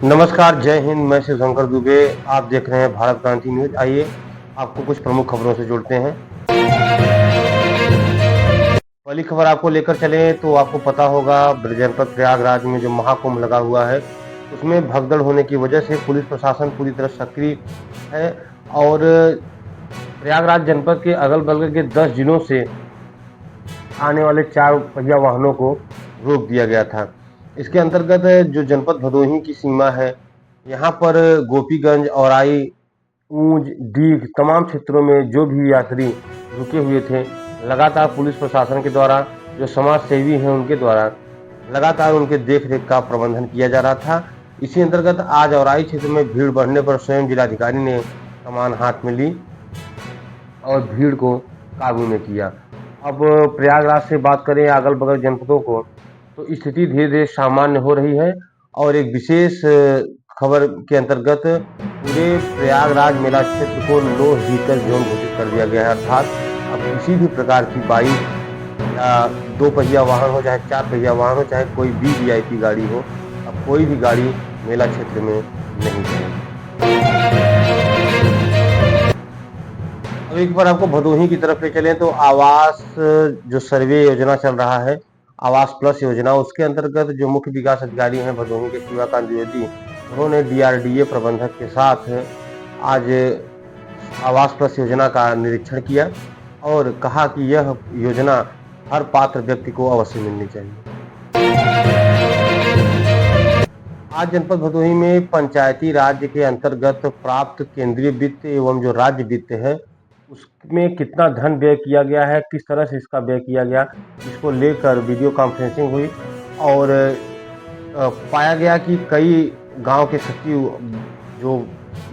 नमस्कार, जय हिंद। मैं शिवशंकर दुबे। आप देख रहे हैं भारत क्रांति न्यूज। आइए आपको कुछ प्रमुख खबरों से जोड़ते हैं। पहली खबर आपको लेकर चलें तो आपको पता होगा जनपद प्रयागराज में जो महाकुंभ लगा हुआ है उसमें भगदड़ होने की वजह से पुलिस प्रशासन पूरी तरह सक्रिय है और प्रयागराज जनपद के अगल बगल के 10 जिलों से आने वाले 4 पहिया वाहनों को रोक दिया गया था। इसके अंतर्गत जो जनपद भदोही की सीमा है, यहाँ पर गोपीगंज, औराई, ऊंज, डीग तमाम क्षेत्रों में जो भी यात्री रुके हुए थे, लगातार पुलिस प्रशासन के द्वारा, जो समाज सेवी हैं उनके द्वारा लगातार उनके देख रेख का प्रबंधन किया जा रहा था। इसी अंतर्गत आज औराई क्षेत्र में भीड़ बढ़ने पर स्वयं जिलाधिकारी ने कमान हाथ में ली और भीड़ को काबू में किया। अब प्रयागराज से बात करें अगल बगल जनपदों को, तो स्थिति धीरे धीरे सामान्य हो रही है और एक विशेष खबर के अंतर्गत पूरे प्रयागराज मेला क्षेत्र को नो व्हीकल जोन घोषित कर दिया गया है। अर्थात अब किसी भी प्रकार की बाइक या 2 पहिया वाहन हो, चाहे 4 पहिया वाहन हो, चाहे कोई भी वीआईपी गाड़ी हो, अब कोई भी गाड़ी मेला क्षेत्र में नहीं जाएगी। अब एक बार आपको भदोही की तरफ ले चलें तो आवास जो सर्वे योजना चल रहा है, आवास प्लस योजना, उसके अंतर्गत जो मुख्य विकास अधिकारी हैं भदोही के शिवाकांत द्विवेदी, उन्होंने डीआरडीए प्रबंधक के साथ आज आवास प्लस योजना का निरीक्षण किया और कहा कि यह योजना हर पात्र व्यक्ति को अवश्य मिलनी चाहिए। आज जनपद भदोही में पंचायती राज्य के अंतर्गत प्राप्त केंद्रीय वित्त एवं जो राज्य वित्त है उसमें कितना धन व्यय किया गया है, किस तरह से इसका व्यय किया गया, इसको लेकर वीडियो कॉन्फ्रेंसिंग हुई और पाया गया कि कई गांव के सचिव जो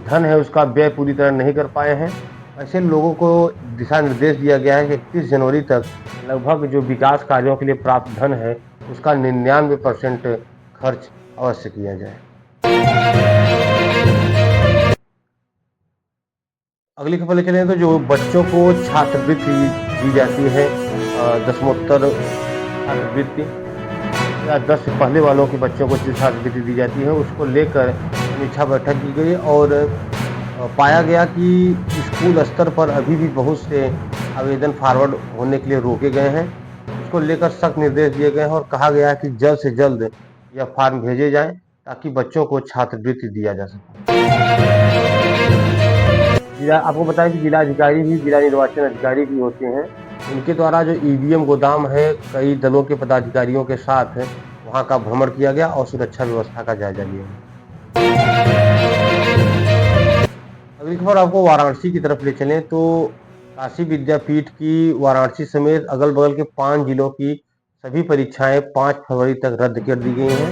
धन है उसका व्यय पूरी तरह नहीं कर पाए हैं। ऐसे लोगों को दिशा निर्देश दिया गया है कि 31 जनवरी तक लगभग जो विकास कार्यों के लिए प्राप्त धन है उसका 99% खर्च अवश्य किया जाए। अगली खबर ले चलें तो जो बच्चों को छात्रवृत्ति दी जाती है, दसमोत्तर छात्रवृत्ति या 10 से पहले वालों के बच्चों को जो छात्रवृत्ति दी जाती है उसको लेकर समीक्षा बैठक की गई और पाया गया कि स्कूल स्तर पर अभी भी बहुत से आवेदन फॉरवर्ड होने के लिए रोके गए हैं। उसको लेकर सख्त निर्देश दिए गए हैं और कहा गया है कि जल्द से जल्द यह फॉर्म भेजे जाएं ताकि बच्चों को छात्रवृत्ति दिया जा सके। आपको बताएं कि जिलाधिकारी भी जिला निर्वाचन अधिकारी भी होते हैं, उनके द्वारा जो ईवीएम गोदाम है कई दलों के पदाधिकारियों के साथ वहां का भ्रमण किया गया और सुरक्षा व्यवस्था का जायजा लिया गया। अगली खबर आपको वाराणसी की तरफ ले चलें तो काशी विद्यापीठ की वाराणसी समेत अगल बगल के 5 जिलों की सभी परीक्षाएं 5 फरवरी तक रद्द कर दी गई हैं।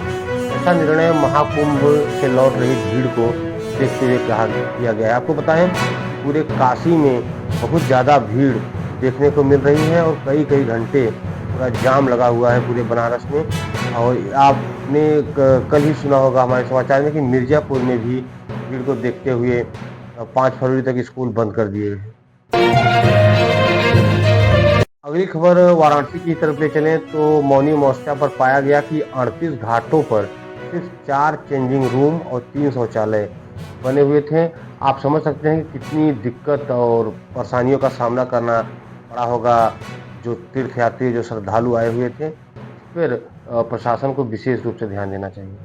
ऐसा निर्णय महाकुंभ से लौट रही भीड़ को देखते हुए किया गया है। आपको बताएं पूरे काशी में बहुत ज़्यादा भीड़ देखने को मिल रही है और कई कई घंटे पूरा जाम लगा हुआ है पूरे बनारस में। और आपने कल ही सुना होगा हमारे समाचार में कि मिर्जापुर में भी भीड़ को देखते हुए 5 फरवरी तक स्कूल बंद कर दिए गए। अगली खबर वाराणसी की तरफ ले चलें तो मौनी अमावस्या पर पाया गया कि 38 घाटों पर सिर्फ 4 चेंजिंग रूम और 3 शौचालय बने हुए थे। आप समझ सकते हैं कि कितनी दिक्कत और परेशानियों का सामना करना पड़ा होगा जो तीर्थयात्री, जो श्रद्धालु आए हुए थे। फिर प्रशासन को विशेष रूप से ध्यान देना चाहिए।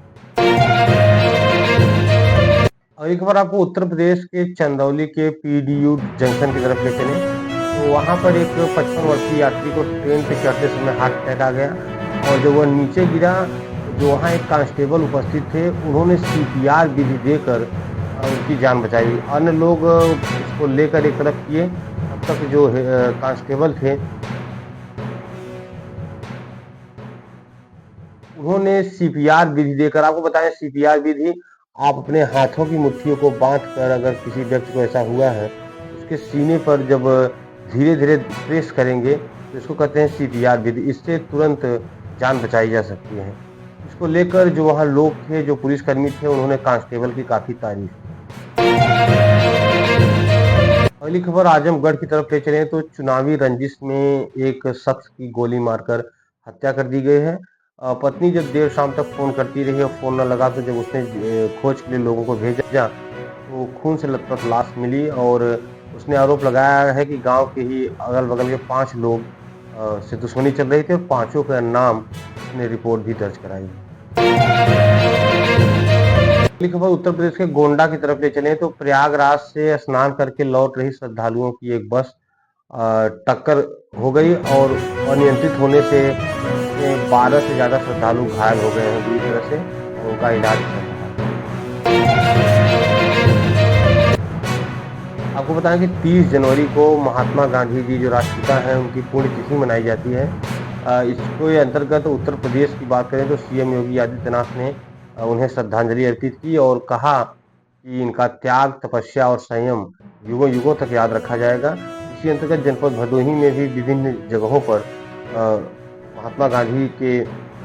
और एक बार आपको उत्तर प्रदेश के चंदौली के पीडीयू जंक्शन की तरफ ले चलें तो वहाँ पर एक 55 वर्षीय यात्री को ट्रेन पे चढ़ते समय हार्ट अटैक आ गया और जब वह नीचे गिरा जो वहाँ एक कांस्टेबल उपस्थित थे उन्होंने सीपीआर विधि देकर उसकी जान बचाई। अन्य लोग उसको लेकर एक तरफ किए, तब तक जो कांस्टेबल थे उन्होंने सीपीआर विधि देकर, आपको बताएं सीपीआर विधि, आप अपने हाथों की मुट्ठियों को बांध कर अगर किसी व्यक्ति को ऐसा हुआ है उसके सीने पर जब धीरे धीरे प्रेस करेंगे तो इसको कहते हैं सीपीआर विधि। इससे तुरंत जान बचाई जा सकती है। इसको लेकर जो वहाँ लोग थे, जो पुलिसकर्मी थे, उन्होंने कांस्टेबल की काफी तारीफ की। अगली खबर आजमगढ़ की तरफ ले चलें तो चुनावी रंजिश में एक शख्स की गोली मारकर हत्या कर दी गई है। पत्नी जब देर शाम तक फ़ोन करती रही और फ़ोन न लगा तो जब उसने खोज के लिए लोगों को भेजा तो खून से लथपथ लाश मिली और उसने आरोप लगाया है कि गांव के ही अगल-बगल के 5 लोग से दुश्मनी चल रही थी और पाँचों का नाम उसने रिपोर्ट भी दर्ज कराई है। अगली खबर उत्तर प्रदेश के गोंडा की तरफ ले चलें तो प्रयागराज से स्नान करके लौट रही श्रद्धालुओं की एक बस टक्कर हो गई और अनियंत्रित होने से इसमें 12 से ज़्यादा श्रद्धालु घायल हो गए हैं बुरी तरह से और उनका इलाज चल रहा है। आपको बताएं कि 30 जनवरी को महात्मा गांधी जी जो राष्ट्रपिता हैं उनकी पुण्यतिथि मनाई जाती है। इसके अंतर्गत उत्तर प्रदेश की बात करें तो सीएम योगी आदित्यनाथ ने उन्हें श्रद्धांजलि अर्पित की और कहा कि इनका त्याग, तपस्या और संयम युगों युगों तक याद रखा जाएगा। इसी अंतर्गत जनपद भदोही में भी विभिन्न जगहों पर महात्मा गांधी के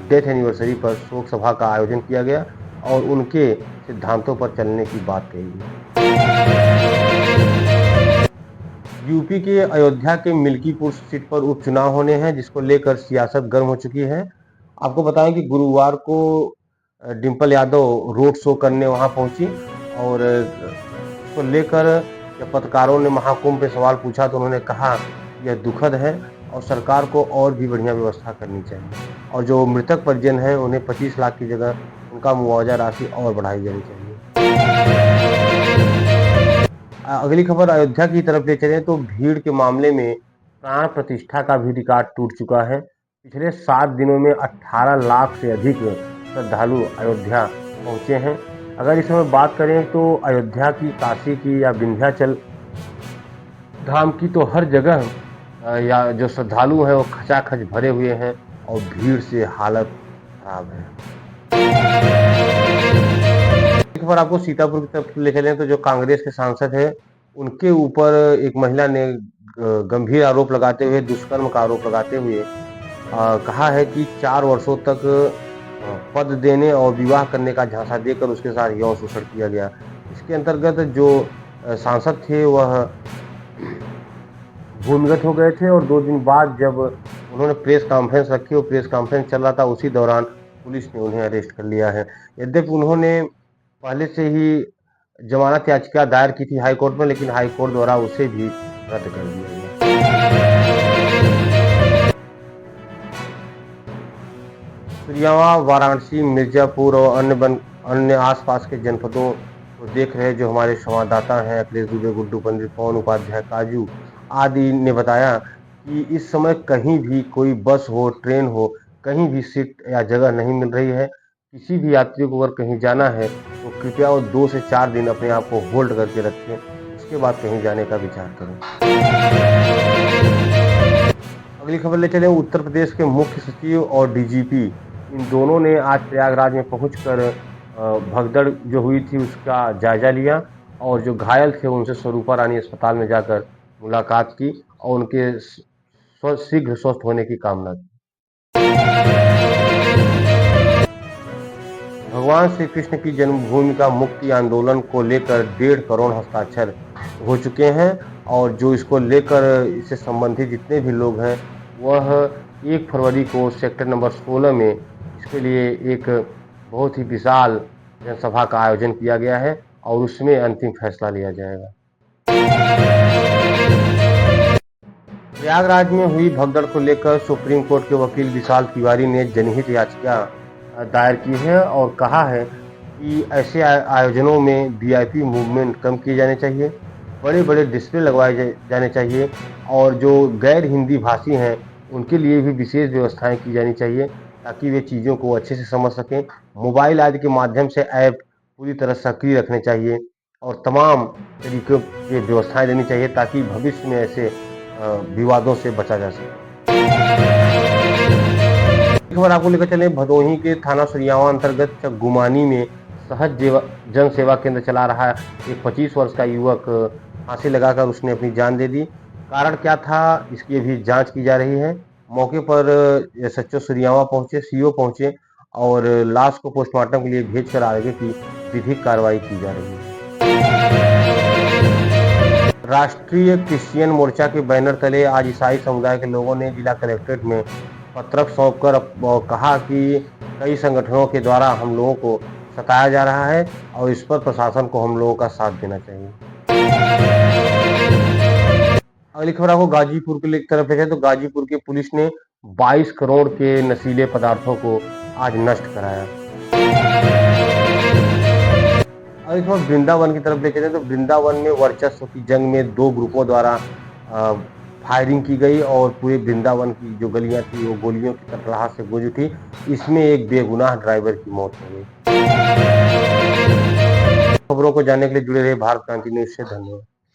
डेथ एनिवर्सरी पर शोक सभा का आयोजन किया गया और उनके सिद्धांतों पर चलने की बात कही गई। यूपी के अयोध्या के मिल्कीपुर सीट पर उपचुनाव होने हैं जिसको लेकर सियासत गर्म हो चुकी है। आपको बताएं कि गुरुवार को डिम्पल यादव रोड शो करने वहां पहुंची और इसको लेकर जब पत्रकारों ने महाकुंभ पे सवाल पूछा तो उन्होंने कहा यह दुखद है और सरकार को और भी बढ़िया व्यवस्था करनी चाहिए और जो मृतक परिजन हैं उन्हें 25 लाख की जगह उनका मुआवजा राशि और बढ़ाई जानी चाहिए। अगली खबर अयोध्या की तरफ ले चलें तो भीड़ के मामले में प्राण प्रतिष्ठा का भी रिकॉर्ड टूट चुका है। पिछले 7 दिनों में 18 लाख से अधिक श्रद्धालु अयोध्या पहुंचे हैं। अगर इस समय बात करें तो अयोध्या की, काशी की या विंध्याचल धाम की तो हर जगह या जो श्रद्धालु हैं वो खचाखच भरे हुए हैं और भीड़ से हालत खराब है। एक बार आपको सीतापुर की तरफ ले चलें तो जो कांग्रेस के सांसद हैं उनके ऊपर एक महिला ने गंभीर आरोप लगाते हुए, दुष्कर्म का आरोप लगाते हुए कहा है कि 4 वर्षों तक पद देने और विवाह करने का झांसा देकर उसके साथ यौन शोषण किया गया। इसके अंतर्गत जो सांसद थे वह भूमिगत हो गए थे और 2 दिन बाद जब उन्होंने प्रेस कॉन्फ्रेंस रखी और प्रेस कॉन्फ्रेंस चल रहा था उसी दौरान पुलिस ने उन्हें अरेस्ट कर लिया है। यद्यपि उन्होंने पहले से ही जमानत याचिका दायर की थी हाई कोर्ट में, लेकिन हाई कोर्ट द्वारा उसे भी रद्द कर दिया गया। सुरियावा, वाराणसी, मिर्जापुर और अन्य आसपास के जनपदों को देख रहे जो हमारे संवाददाता हैं अखिलेश दुबे, गुड्डू पंडित, पवन उपाध्याय, काजू आदि ने बताया कि इस समय कहीं भी कोई बस हो, ट्रेन हो, कहीं भी सीट या जगह नहीं मिल रही है। किसी भी यात्री को अगर कहीं जाना है तो कृपया वो 2 से 4 दिन अपने आप को होल्ड करके रखें, उसके बाद कहीं जाने का विचार करें। अगली खबर ले चलें उत्तर प्रदेश के मुख्य सचिव और डीजीपी इन दोनों ने आज प्रयागराज में पहुंचकर भगदड़ जो हुई थी उसका जायजा लिया और जो घायल थे उनसे स्वरूपा रानी अस्पताल में जाकर मुलाकात की और उनके शीघ्र स्वस्थ होने की कामना की। भगवान श्री कृष्ण की जन्मभूमि का मुक्ति आंदोलन को लेकर 1.5 करोड़ हस्ताक्षर हो चुके हैं और जो इसको लेकर इससे संबंधित जितने भी लोग हैं वह 1 फरवरी को सेक्टर नंबर 16 में इसके लिए एक बहुत ही विशाल जनसभा का आयोजन किया गया है और उसमें अंतिम फैसला लिया जाएगा। प्रयागराज में हुई भगदड़ को लेकर सुप्रीम कोर्ट के वकील विशाल तिवारी ने जनहित याचिका दायर की है और कहा है कि ऐसे आयोजनों में वीआईपी मूवमेंट कम किए जाने चाहिए, बड़े बड़े डिस्प्ले लगवाए जाने चाहिए और जो गैर हिंदी भाषी हैं उनके लिए भी विशेष व्यवस्थाएं की जानी चाहिए ताकि वे चीज़ों को अच्छे से समझ सकें। मोबाइल आदि के माध्यम से ऐप पूरी तरह सक्रिय रखने चाहिए और तमाम तरीक़ों की व्यवस्थाएं देनी चाहिए ताकि भविष्य में ऐसे विवादों से बचा जा सके। खबर आपको लेकर चले भदोही के थाना सुरियावा अंतर्गत चग्गुमानी में सहज जन सेवा केंद्र चला रहा एक 25 वर्ष का युवक फांसी लगाकर उसने अपनी जान दे दी। कारण क्या था इसकी अभी जांच की जा रही है। मौके पर एसएचओ सुरियावा पहुंचे, सीओ पहुंचे और लाश को पोस्टमार्टम के लिए भेजकर आगे की विधिक कार्रवाई की जा रही है। राष्ट्रीय क्रिश्चियन मोर्चा के बैनर तले आज ईसाई समुदाय के लोगों ने जिला कलेक्ट्रेट में पत्रक सौंपकर कहा कि कई संगठनों के द्वारा हम लोगों को सताया जा रहा है और इस पर प्रशासन को हम लोगों का साथ देना चाहिए। अगली खबर आपको गाजीपुर की तरफ ले जाए तो गाजीपुर की पुलिस ने 22 करोड़ के नशीले पदार्थों को आज नष्ट कराया। अगली खबर वृंदावन की तरफ लेके जाए तो वृंदावन में वर्चस्व की जंग में 2 ग्रुपों द्वारा फायरिंग की गई और पूरे वृंदावन की जो गलियां थी वो गोलियों की तड़तड़ाहट से गूंज उठी। इसमें एक बेगुनाह ड्राइवर की मौत हो गई। खबरों को जानने के लिए जुड़े रहे भारत क्रांति न्यूज से। धन्यवाद।